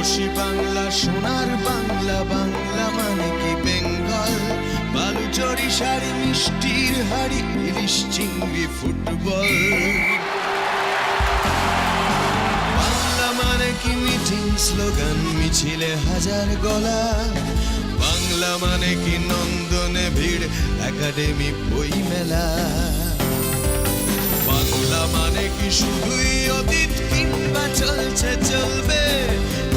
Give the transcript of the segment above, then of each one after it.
রূপসী বাংলা, সোনার বাংলা, বাংলা মানে কি বেঙ্গল। বালুচরি শাড়ি, মিষ্টির হাড়ি, ইলিশ চিংড়ি, ফুটবল। বাংলা মানে কি মিটিং, স্লোগান, মিছিলে হাজার গলা। বাংলা মানে কি নন্দনে ভিড়, একাডেমি বই মেলা। বাংলা মানে কি শুধুই অতীত কিংবা চলছে চলবে।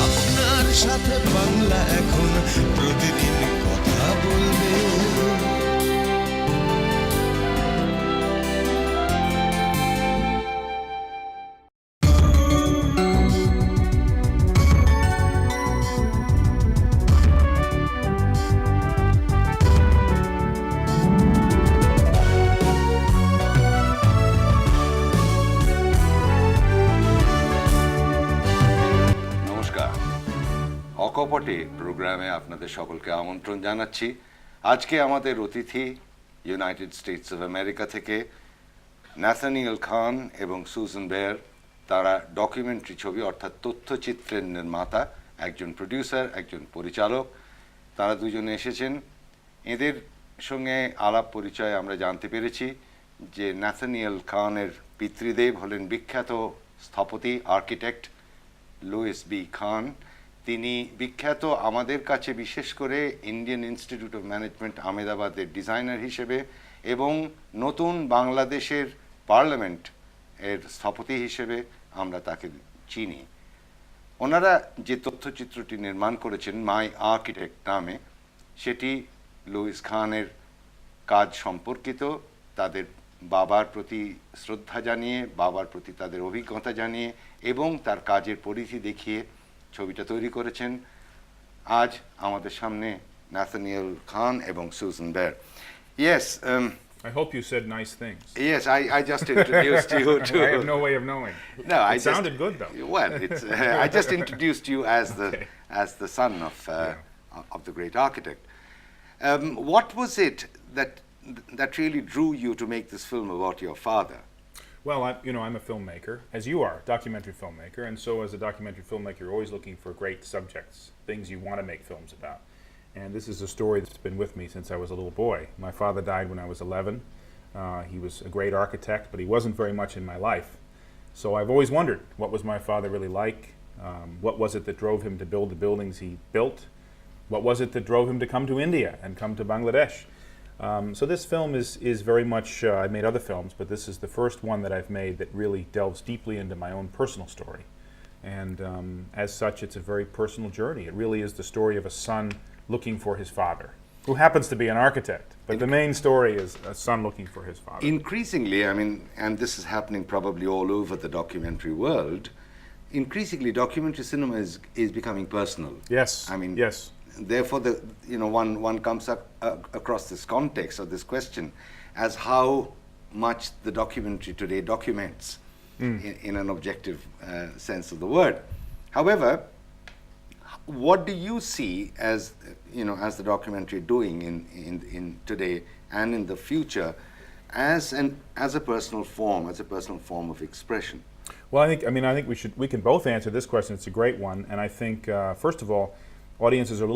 আপনার সাথে বাংলা এখন প্রতিদিন কথা বলবে। অকপটে প্রোগ্রামে আপনাদের সকলকে আমন্ত্রণ জানাচ্ছি। আজকে আমাদের অতিথি ইউনাইটেড স্টেটস অফ আমেরিকা থেকে ন্যাথানিয়েল খান এবং সুজান বেয়ার। তারা ডকুমেন্টারি ছবি অর্থাৎ তথ্যচিত্রের নির্মাতা, একজন প্রডিউসার, একজন পরিচালক। তারা দুজনে এসেছেন। এদের সঙ্গে আলাপ পরিচয় আমরা জানতে পেরেছি যে ন্যাথানিয়েল খানের পিতৃদেব হলেন বিখ্যাত স্থপতি, আর্কিটেক্ট লুইস বি খান। তিনি বিখ্যাত আমাদের কাছে বিশেষ করে ইন্ডিয়ান ইনস্টিটিউট অফ ম্যানেজমেন্ট আহমেদাবাদের ডিজাইনার হিসেবে এবং নতুন বাংলাদেশের পার্লামেন্ট এর স্থপতি হিসেবে আমরা তাকে চিনি। ওনারা যে তথ্যচিত্রটি নির্মাণ করেছেন মাই আর্কিটেক্ট নামে, সেটি লুইস খানের কাজ সম্পর্কিত, তাদের বাবার প্রতি শ্রদ্ধা জানিয়ে, বাবার প্রতি তাদের অভিজ্ঞতা জানিয়ে এবং তার কাজের পরিধি দেখিয়ে ছবিটা তৈরি করেছেন। আজ আমাদের সামনে ন্যাথানিয়েল খান এবং Susan Bear. Yes. I hope you said nice things. Yes, I just introduced you to. I have no way of knowing. No, it sounded good though. Well, it's, I just introduced you as the son of the great architect. What was it that really drew you to make this film about your father? Well, I'm a filmmaker, as you are, documentary filmmaker, and so as a documentary filmmaker, you're always looking for great subjects, things you want to make films about. And this is a story that's been with me since I was a little boy. My father died when I was 11. He was a great architect, but he wasn't very much in my life. So I've always wondered, what was my father really like? What was it that drove him to build the buildings he built? What was it that drove him to come to India and come to Bangladesh? So this film is very much, I've made other films, but this is the first one that I've made that really delves deeply into my own personal story. And as such, it's a very personal journey. It really is the story of a son looking for his father, who happens to be an architect, but the main story is a son looking for his father. Increasingly, I mean, and this is happening probably all over the documentary world, increasingly documentary cinema is becoming personal. Yes, I mean, yes. Therefore, one comes up across this context or this question as how much the documentary today documents in an objective sense of the word. However, what do you see as the documentary doing in today and in the future as a personal form of expression? Well, I think we can both answer this question. It's a great one, and I think first of all, audiences are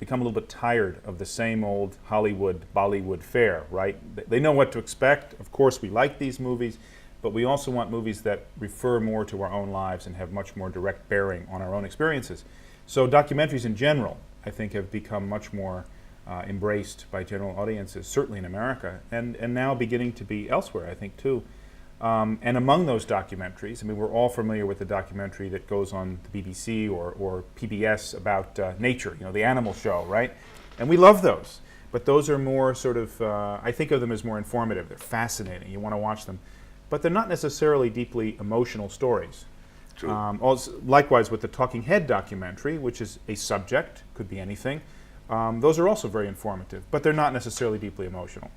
become a little bit tired of the same old Hollywood, Bollywood fare, right? They know what to expect. Of course, we like these movies, but we also want movies that refer more to our own lives and have much more direct bearing on our own experiences. So documentaries in general, I think, have become much more embraced by general audiences, certainly in America, and now beginning to be elsewhere, I think, too. And among those documentaries, I mean, we're all familiar with the documentary that goes on the BBC or PBS about nature, the animal show, right? And we love those. But those are more sort of, I think of them as more informative. They're fascinating. You want to watch them. But they're not necessarily deeply emotional stories. True. Also, likewise with the Talking Head documentary, which is a subject, could be anything. Those are also very informative, but they're not necessarily deeply emotional.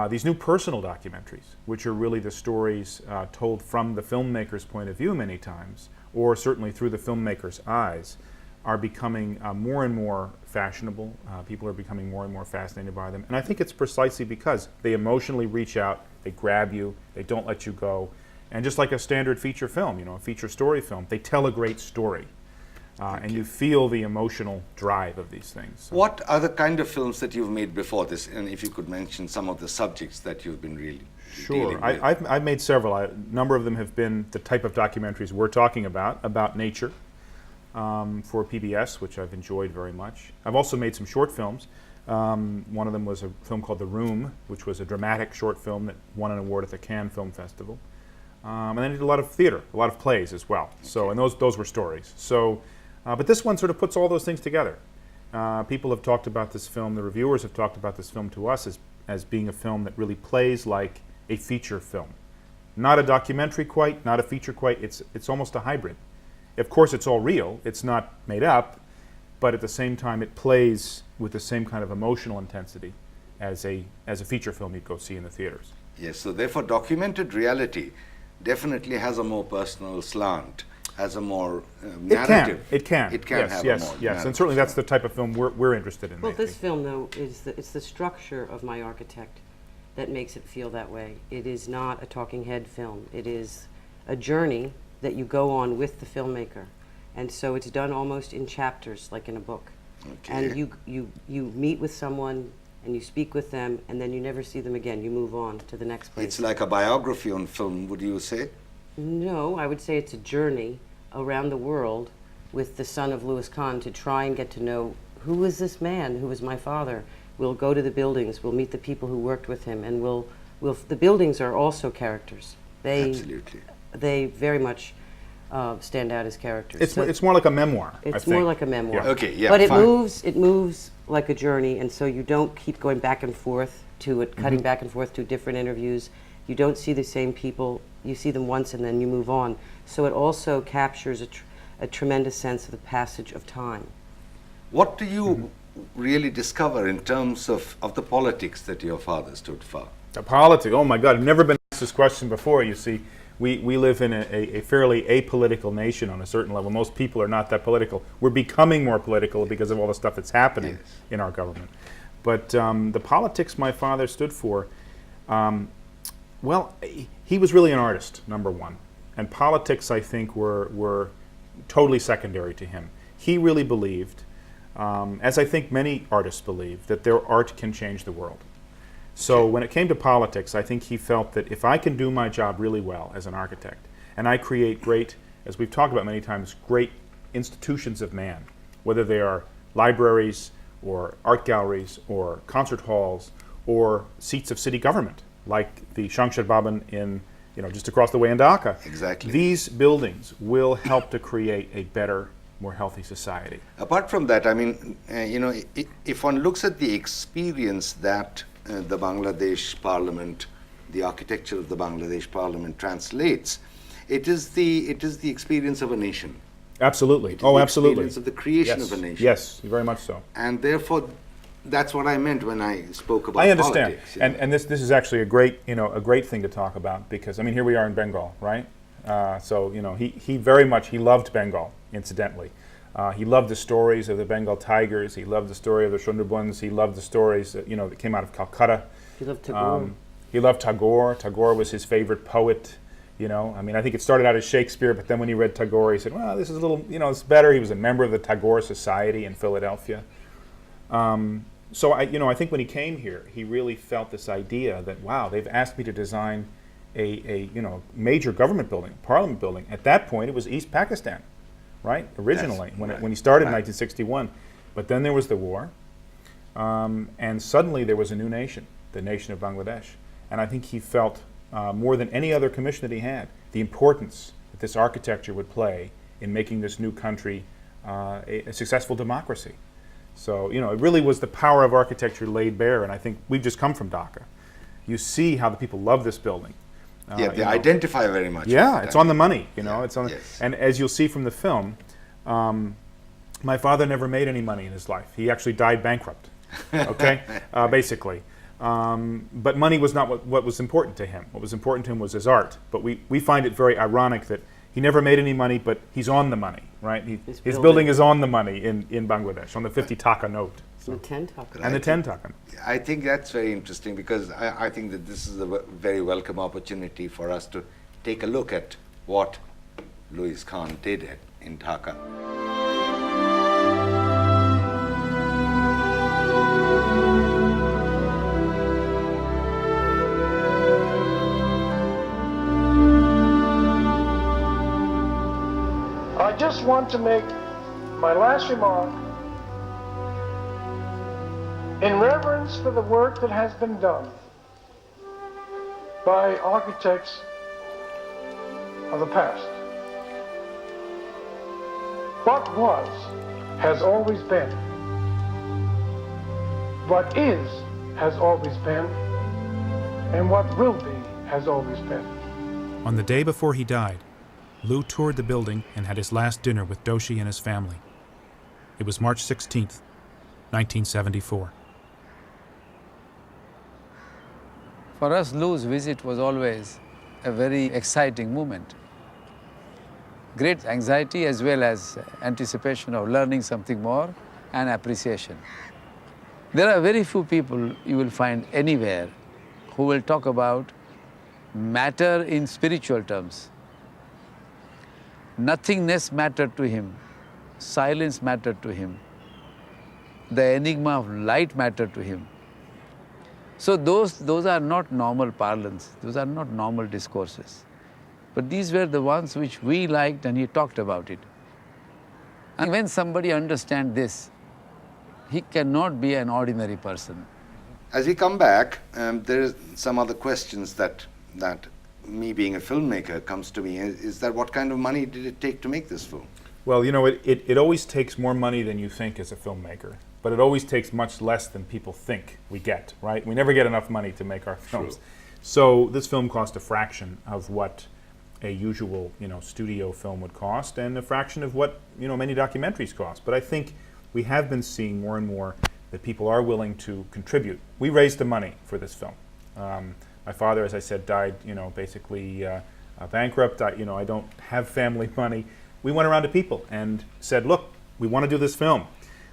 These new personal documentaries, which are really the stories told from the filmmaker's point of view many times, or certainly through the filmmaker's eyes, are becoming more and more fashionable. People are becoming more and more fascinated by them. And I think it's precisely because they emotionally reach out, they grab you, they don't let you go. And just like a standard feature film, a feature story film, they tell a great story. And you feel the emotional drive of these things. So. What are the kind of films that you've made before this? And if you could mention some of the subjects that you've been really dealing Sure. with. I've made several. A number of them have been the type of documentaries we're talking about nature, for PBS, which I've enjoyed very much. I've also made some short films. One of them was a film called The Room, which was a dramatic short film that won an award at the Cannes Film Festival. And then I did a lot of theater, a lot of plays as well. So, and those were stories. So, but this one sort of puts all those things together. People have talked about this film, the reviewers have talked about this film to us as being a film that really plays like a feature film. Not a documentary quite, not a feature quite, it's almost a hybrid. Of course it's all real, it's not made up, but at the same time it plays with the same kind of emotional intensity as a feature film you'd go see in the theaters. Yes, so therefore documented reality definitely has a more personal slant, has a more narrative. It can yes, have a yes, more yes, narrative and certainly that's the slant. type of film we're interested in Well, making. this film, though, it's the structure of My Architect that makes it feel that way. It is not a talking head film. It is a journey that you go on with the filmmaker. And so it's done almost in chapters, like in a book. Okay. And you meet with someone, and you speak with them, and then you never see them again. You move on to the next place. It's like a biography on film, would you say? No, I would say it's a journey around the world with the son of Louis Kahn to try and get to know who is this man who is my father. We'll go to the buildings, we'll meet the people who worked with him, and the buildings are also characters. Absolutely. They very much stand out as characters. It's more like a memoir. I It's think. more like a memoir. Yeah. Okay, yeah, But it fine. moves like a journey, and so you don't keep going back and forth to it, cutting back and forth to different interviews. You don't see the same people. You see them once and then you move on. So it also captures a tremendous sense of the passage of time. What do you really discover in terms of the politics that your father stood for? The politics, oh my God, I've never been asked this question before. You see, we live in a fairly apolitical nation on a certain level. Most people are not that political. We're becoming more political because of all the stuff that's happening Yes. in our government. But the politics my father stood for, well, he was really an artist, number one. And politics, I think, were totally secondary to him. He really believed, as I think many artists believe, that their art can change the world. So when it came to politics, I think he felt that if I can do my job really well as an architect, and I create great, as we've talked about many times, great institutions of man, whether they are libraries or art galleries or concert halls or seats of city government, like the Shangsharbaban in, just across the way in Dhaka. Exactly. These buildings will help to create a better, more healthy society. Apart from that, I mean, if one looks at the experience that the Bangladesh Parliament, the architecture of the Bangladesh Parliament translates, it is the experience of a nation. Absolutely. It is Oh, the absolutely. experience of the creation Yes. of a nation. Yes, very much so. And therefore, that's what I meant when I spoke about I understand, politics. and this is actually a great thing to talk about, because I mean here we are in Bengal, right? So he very much loved Bengal. Incidentally, he loved the stories of the Bengal tigers. He loved the story of the Sundarbans. He loved the stories that that came out of Calcutta. He loved Tagore. He loved Tagore. Tagore was his favorite poet. I mean, I think it started out as Shakespeare, but then when he read Tagore, he said, "Well, this is a little, it's better." He was a member of the Tagore Society in Philadelphia. So I think when he came here, he really felt this idea that, wow, they've asked me to design a major government building, parliament building. At that point, it was East Pakistan, right? Originally, Yes, when he started in right. 1961, but then there was the war, and suddenly there was a new nation, the nation of Bangladesh. And I think he felt more than any other commission that he had, the importance that this architecture would play in making this new country a successful democracy. So, it really was the power of architecture laid bare, and I think we've just come from Dhaka. You see how the people love this building. Yeah, they identify very much. Yeah, with it's that. on the money, Yeah, it's on. yes. And as you'll see from the film, my father never made any money in his life. He actually died bankrupt, okay, basically. But money was not what was important to him. What was important to him was his art. But we find it very ironic that he never made any money, but he's on the money, right? His building is on the money in Bangladesh, on the 50 taka note. The 10 Taka. And the 10 taka. I think that's very interesting, because I think that this is a very welcome opportunity for us to take a look at what Louis Kahn did in Dhaka. I just want to make my last remark in reverence for the work that has been done by architects of the past. What was has always been. What is has always been. And what will be has always been. On the day before he died, Lou toured the building and had his last dinner with Doshi and his family. It was March 16th, 1974. For us, Lou's visit was always a very exciting moment. Great anxiety as well as anticipation of learning something more and appreciation. There are very few people you will find anywhere who will talk about matter in spiritual terms. Nothingness mattered to him. Silence mattered to him. The enigma of light mattered to him. So those are not normal parlance. Those are not normal discourses. But these were the ones which we liked, and he talked about it. And when somebody understands this, he cannot be an ordinary person. As we come back, there is some other questions that me being a filmmaker comes to me. Is that what kind of money did it take to make this film? Well, you know, it always takes more money than you think as a filmmaker, but it always takes much less than people think we get, right? We never get enough money to make our films. True. So this film cost a fraction of what a usual, studio film would cost, and a fraction of what, many documentaries cost. But I think we have been seeing more and more that people are willing to contribute. We raised the money for this film. My father, as I said, died, basically bankrupt. I don't have family money. We went around to people and said, look, we want to do this film.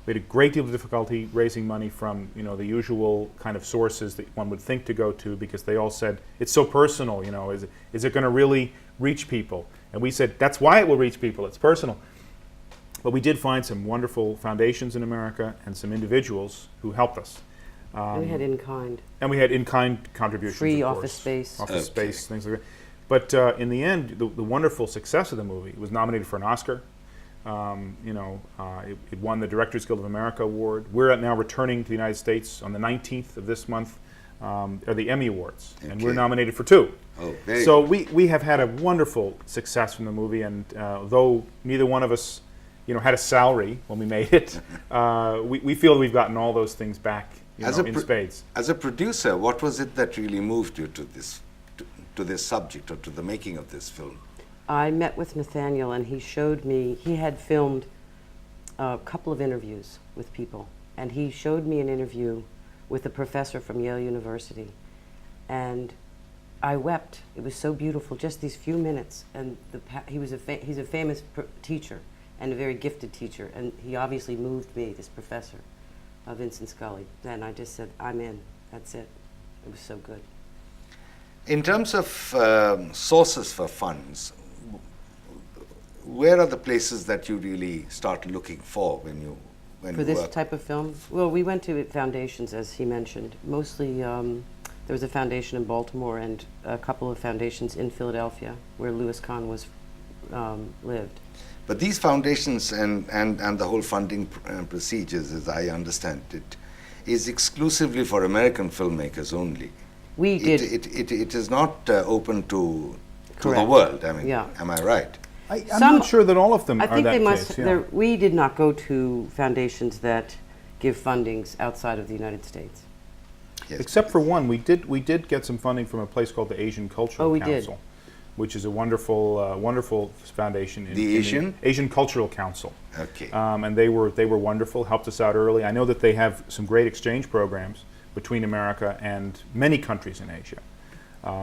We had a great deal of difficulty raising money from, the usual kind of sources that one would think to go to, because they all said, it's so personal, is it going to really reach people? And we said, that's why it will reach people, it's personal. But we did find some wonderful foundations in America and some individuals who helped us. And we had in-kind. And we had in-kind contributions, Free of course. office space. Office space, things like that. But in the end, the wonderful success of the movie, it was nominated for an Oscar. It won the Directors Guild of America Award. We're now returning to the United States on the 19th of this month, are the Emmy Awards, and we're nominated for 2. Oh, very so good. we have had a wonderful success from the movie, and though neither one of us, had a salary when we made it, we feel we've gotten all those things back, in spades. As a producer, what was it that really moved you to this subject, or to the making of this film? I met with Nathaniel, and he showed me, he had filmed a couple of interviews with people, and he showed me an interview with a professor from Yale University, and I wept. It was so beautiful, just these few minutes, and he's a famous teacher and a very gifted teacher, and he obviously moved me, this professor, Vincent Scully, and I just said, I'm in, that's it. It was so good. In terms of sources for funds, where are the places that you really start looking for when you this work? type of film? Well, we went to foundations, as he mentioned. Mostly, there was a foundation in Baltimore and a couple of foundations in Philadelphia, where Louis Kahn was lived. But these foundations and the whole funding procedures, as I understand it, is exclusively for American filmmakers only. We did. It is not open to the Correct. world. I mean, Yeah. am I right? I'm not sure that all of them I are think that they must. case. We did not go to foundations that give fundings outside of the United States. Yes. Except for one, we did get some funding from a place called the Asian Cultural Oh, we did. Council, which is a wonderful foundation. The Asian? Asian Cultural Council. Okay. And they were wonderful. Helped us out early. I know that they have some great exchange programs between America and many countries in Asia.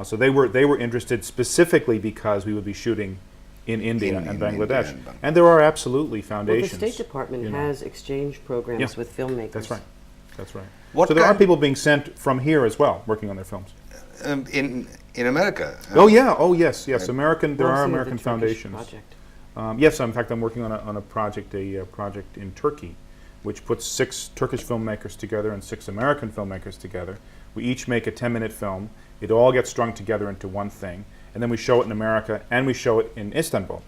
So they were interested specifically because we would be shooting in India and in Bangladesh. India and And there are absolutely Well, foundations. the State Department has exchange programs Yeah. with filmmakers. That's right. That's right. What So there are kind- people being sent from here as well, working on their films. In America? Oh yeah. Oh yes. Yes. American. There Mostly are of the American Turkish foundations. project. Yes. In fact, I'm working on a project in Turkey, which puts 6 Turkish filmmakers together and 6 American filmmakers together. We each make a 10-minute film. It all gets strung together into one thing, and then we show it in America and we show it in Istanbul.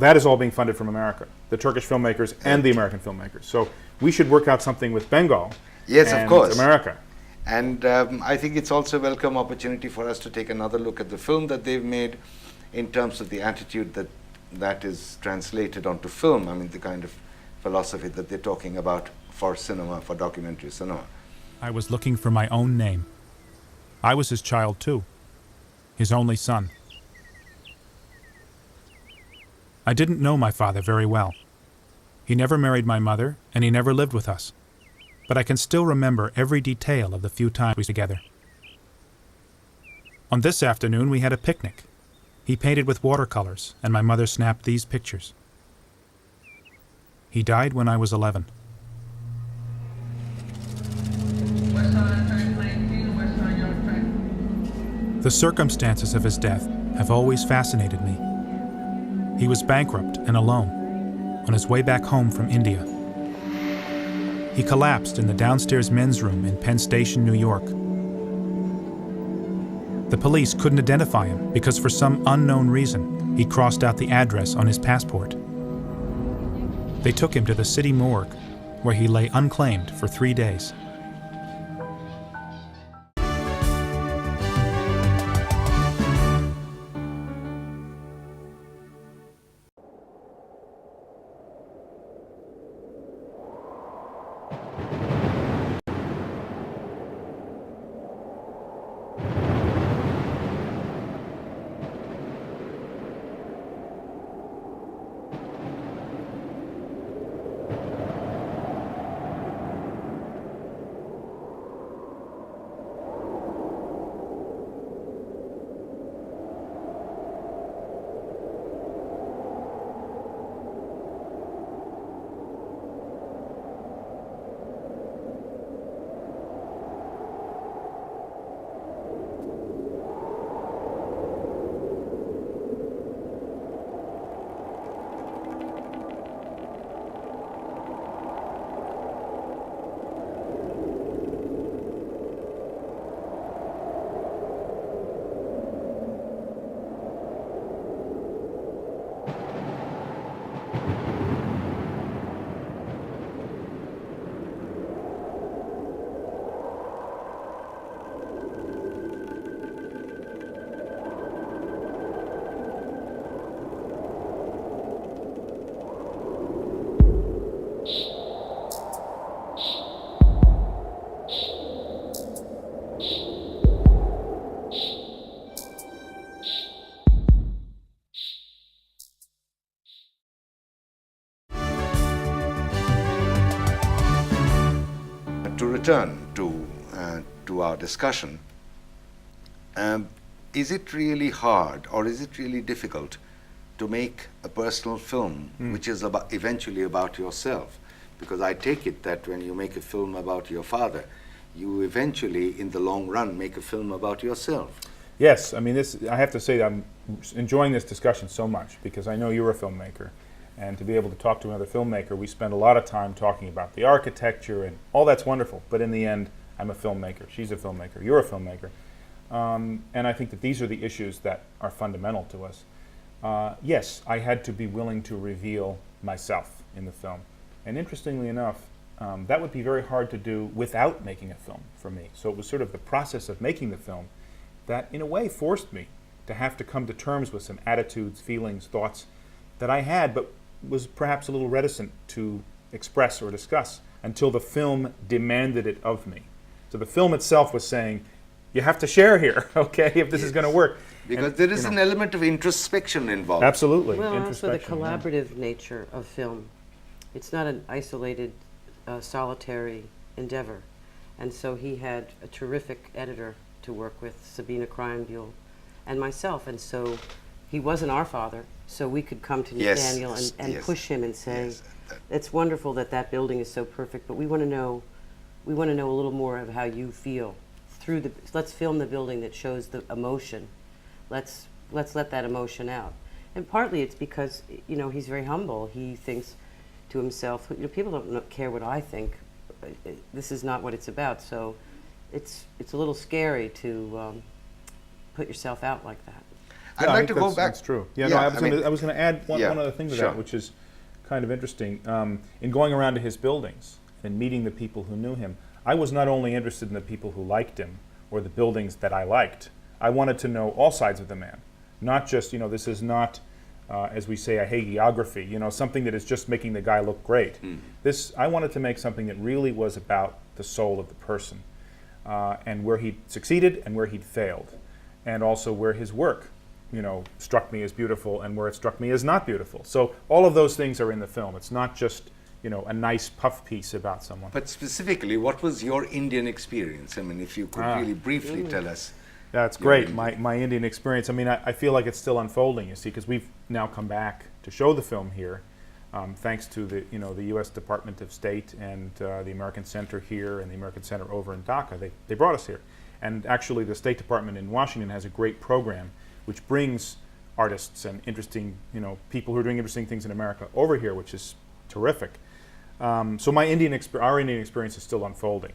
that is all being funded from America, the Turkish filmmakers and the American filmmakers. So we should work out something with Bengal. Yes, and of course. America. And I think it's also a welcome opportunity for us to take another look at the film that they've made in terms of the attitude that is translated onto film. I mean, the kind of philosophy that they're talking about for cinema, for documentary cinema. I was looking for my own name. I was his child too, his only son. I didn't know my father very well. He never married my mother, and he never lived with us. But I can still remember every detail of the few times we were together. On this afternoon, we had a picnic. He painted with watercolors, and my mother snapped these pictures. He died when I was 11. The circumstances of his death have always fascinated me. He was bankrupt and alone, on his way back home from India. He collapsed in the downstairs men's room in Penn Station, New York. The police couldn't identify him because for some unknown reason, he crossed out the address on his passport. They took him to the city morgue, where he lay unclaimed for 3 days. To return to our discussion, is it really hard or is it really difficult to make a personal film which is eventually about yourself? Because I take it that when you make a film about your father, you eventually, in the long run, make a film about yourself. Yes, I mean, I have to say that I'm enjoying this discussion so much because I know you're a filmmaker. And to be able to talk to another filmmaker, we spend a lot of time talking about the architecture and all that's wonderful. But in the end, I'm a filmmaker. She's a filmmaker. You're a filmmaker. And I think that these are the issues that are fundamental to us. Yes, I had to be willing to reveal myself in the film. And interestingly enough, that would be very hard to do without making a film for me. So it was sort of the process of making the film that in a way forced me to have to come to terms with some attitudes, feelings, thoughts that I had, but was perhaps a little reticent to express or discuss until the film demanded it of me. So the film itself was saying, you have to share here, okay, if this is going to work. Because there is an element of introspection involved. Absolutely. Well, also the Introspection, yeah. collaborative nature of film. It's not an isolated, solitary endeavor. And so he had a terrific editor to work with, Sabina Kreinbuhl, and myself. And so he wasn't our father, so we could come to Nathaniel and push him and say, it's wonderful that that building is so perfect, but we want to know a little more of how you feel. Let's film the building that shows the emotion. Let's let that emotion out. And partly it's because, he's very humble. He thinks to himself, people don't care what I think. This is not what it's about. So it's a little scary to put yourself out like that. I'd Yeah, I like think to go that's- back. That's true. Yeah, Yeah, no, I I was going to add one yeah, other thing to sure. that, which is kind of interesting. In going around to his buildings and meeting the people who knew him, I was not only interested in the people who liked him or the buildings that I liked. I wanted to know all sides of the man, not just, this is not, as we say, a hagiography, something that is just making the guy look great. I wanted to make something that really was about the soul of the person, and where he succeeded and where he'd failed, and also where his work, struck me as beautiful and where it struck me as not beautiful. So all of those things are in the film. It's not just, a nice puff piece about someone. But specifically, what was your Indian experience? I mean, if you could really briefly tell us. That's your great. Indian- My Indian experience. I mean, I feel like it's still unfolding. You see, because we've now come back to show the film here, thanks to the the U.S. Department of State and the American Center here and the American Center over in Dhaka. They brought us here, and actually, the State Department in Washington has a great program which brings artists and interesting people who are doing interesting things in America over here, which is terrific. So our Indian experience is still unfolding,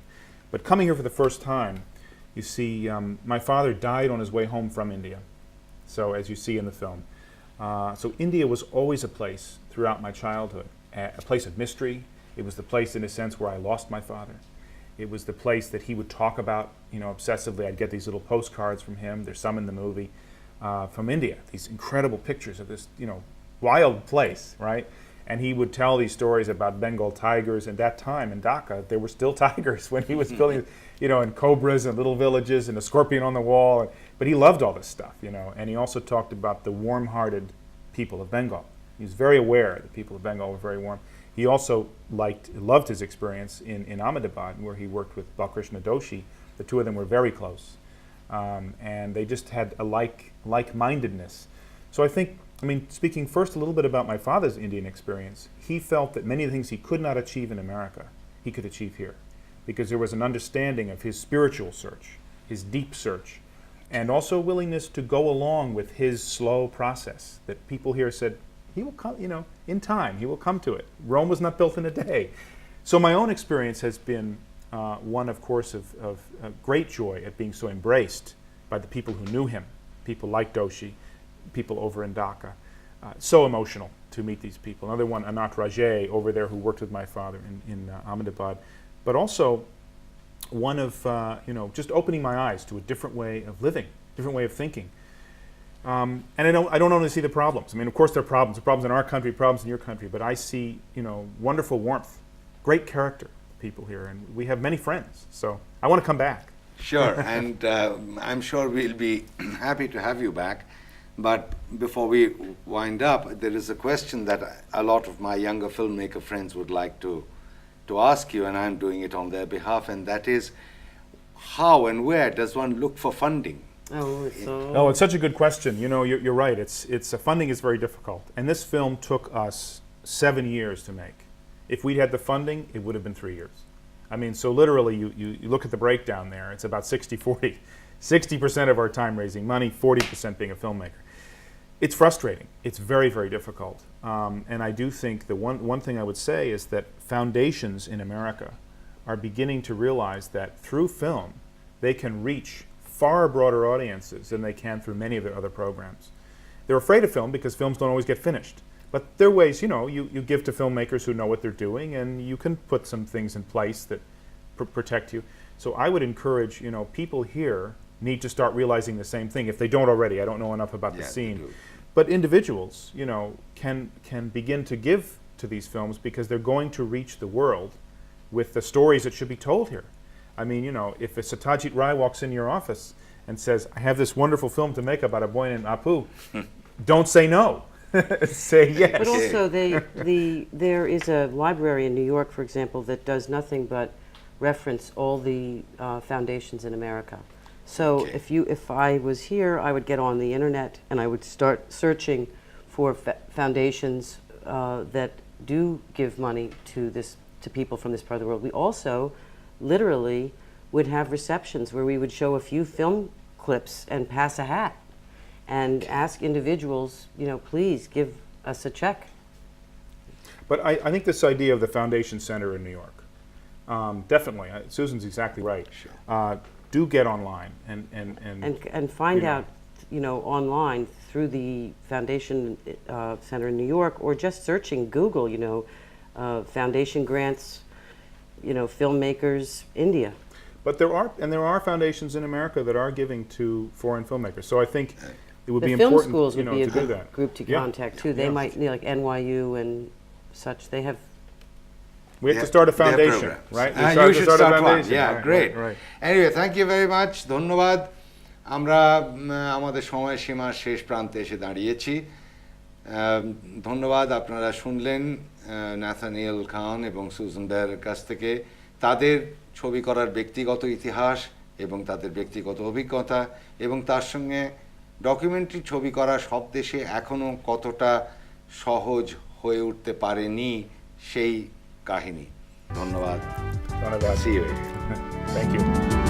but coming here for the first time. You see, my father died on his way home from India, so as you see in the film. So India was always a place throughout my childhood, a place of mystery. It was the place, in a sense, where I lost my father. It was the place that he would talk about, obsessively. I'd get these little postcards from him. There's some in the movie from India. These incredible pictures of this, wild place, right? And he would tell these stories about Bengal tigers. And that time in Dhaka, there were still tigers when he was building, and cobras and little villages and a scorpion on the wall. But he loved all this stuff, And he also talked about the warm-hearted people of Bengal. He was very aware that people of Bengal were very warm. He also loved his experience in Ahmedabad, where he worked with Balkrishna Doshi. The two of them were very close. And they just had a like-mindedness. So speaking first a little bit about my father's Indian experience, he felt that many of the things he could not achieve in America, he could achieve here, because there was an understanding of his spiritual search, his deep search, and also willingness to go along with his slow process, that people here said, he will come, in time, he will come to it. Rome was not built in a day. So my own experience has been one, of course, of great joy at being so embraced by the people who knew him, people like Doshi, people over in Dhaka. So emotional to meet these people. Another one, Anat Rajay, over there, who worked with my father in Ahmedabad. But also one of, just opening my eyes to a different way of living, different way of thinking. And I don't only see the problems. Of course there are problems. There are problems in our country, problems in your country. But I see, wonderful warmth, great character people here. And we have many friends. So I want to come back. Sure, and I'm sure we'll be happy to have you back. But before we wind up, there is a question that a lot of my younger filmmaker friends would like to ask you, and I'm doing it on their behalf, and that is, how and where does one look for funding? It's such a good question. You're right. Funding is very difficult, and this film took us 7 years to make. If we'd had the funding, it would have been 3 years. So literally, you look at the breakdown there. It's about 60-40. 60% of our time raising money, 40% being a filmmaker. It's frustrating. It's very, very difficult. And I do think the one thing I would say is that foundations in America are beginning to realize that through film, they can reach far broader audiences than they can through many of their other programs. They're afraid of film because films don't always get finished. But there are ways, you give to filmmakers who know what they're doing, and you can put some things in place that protect you. So I would encourage, people here need to start realizing the same thing if they don't already. I don't know enough about the scene. But individuals, can begin to give to these films because they're going to reach the world with the stories that should be told here. If a Satyajit Ray walks in your office and says, I have this wonderful film to make about a boy named Apu, don't say no. Say yes. But also, there is a library in New York, for example, that does nothing but reference all the foundations in America. So if I was here, I would get on the internet and I would start searching for foundations that do give money to people from this part of the world. We also literally would have receptions where we would show a few film clips and pass a hat and ask individuals, please give us a check. But I think this idea of the Foundation Center in New York, definitely, Susan's exactly right. Sure. Do get online and find out online through the Foundation Center in New York, or just searching Google, foundation grants, filmmakers, India. But there are foundations in America that are giving to foreign filmmakers. So I think it would be The film important, schools would be a to do good that. group to Yeah. contact too. They Yeah. might, like NYU and such. They have. We have to start a They have foundation, programs. right? We You to should a start one. foundation. Yeah, Right, great. right. Anyway, thank you very much. ধন্যবাদ। আমরা আমাদের সময়সীমার শেষ প্রান্তে এসে দাঁড়িয়েছি। ধন্যবাদ, আপনারা শুনলেন ন্যাথানিয়েল খান এবং সুজান বেয়ারের কাছ থেকে তাদের ছবি করার ব্যক্তিগত ইতিহাস এবং তাদের ব্যক্তিগত অভিজ্ঞতা, এবং তার সঙ্গে ডকুমেন্টারি ছবি করা সব দেশে এখনও কতটা সহজ হয়ে উঠতে পারেনি সেই কাহিনী। ধন্যবাদ। Dhanyavad. See you. Thank you.